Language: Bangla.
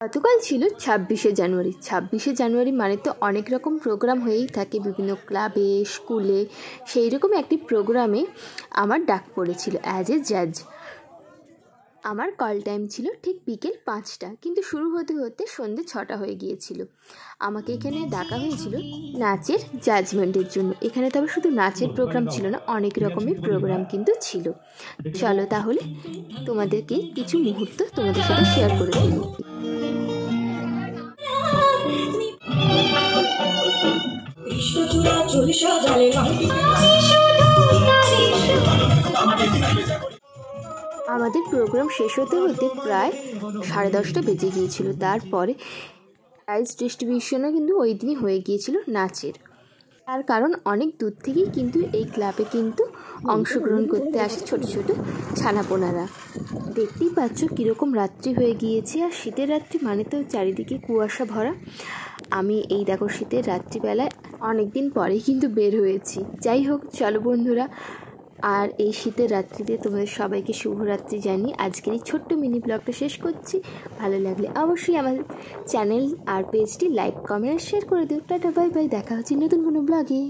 গতকাল ছিল 26শে জানুয়ারি। 26শে জানুয়ারি মানে তো অনেক রকম প্রোগ্রাম হয়েই থাকে বিভিন্ন ক্লাবে, স্কুলে। সেই রকম একটি প্রোগ্রামে আমার ডাক পড়েছিল অ্যাজ এ জাজ। আমার কল টাইম ছিল ঠিক বিকেল 5টা, কিন্তু শুরু হতে হতে সন্ধ্যে 6টা হয়ে গিয়েছিল। আমাকে এখানে ডাকা হয়েছিল নাচের জাজমেন্টের জন্য। এখানে তবে শুধু নাচের প্রোগ্রাম ছিল না, অনেক রকমের প্রোগ্রাম কিন্তু ছিল। চলো তাহলে তোমাদেরকে কিছু মুহূর্ত তোমাদের সাথে শেয়ার করে ফেলি। আমাদের প্রোগ্রাম শেষ হতে হতে প্রায় 10:30 বেজে গিয়েছিল। তারপরে প্রাইজ ডিস্ট্রিবিউশনও কিন্তু ওই দিনই হয়ে গিয়েছিল নাচের। তার কারণ অনেক দূর থেকেই কিন্তু এই ক্লাবে কিন্তু অংশগ্রহণ করতে আসে ছোট ছোট ছানাপোনারা। দেখতেই পাচ্ছ কীরকম রাত্রি হয়ে গিয়েছে, আর শীতের রাত্রি মানে তো চারিদিকে কুয়াশা ভরা। আমি এই দেখো শীতের রাত্রিবেলায় অনেক দিন পরেই কিন্তু বের হয়েছি। যাই হোক, চলো বন্ধুরা, আর এই শীতের রাত্রিতে তোমাদের সবাইকে শুভরাত্রি জানিয়ে আজকের এই ছোট্ট মিনি ব্লগটা শেষ করছি। ভালো লাগলে অবশ্যই আমার চ্যানেল আর পেজটি লাইক, কমেন্ট আর শেয়ার করে দিও। টাটা, বাই বাই, দেখা হচ্ছে নতুন কোনো ব্লগে।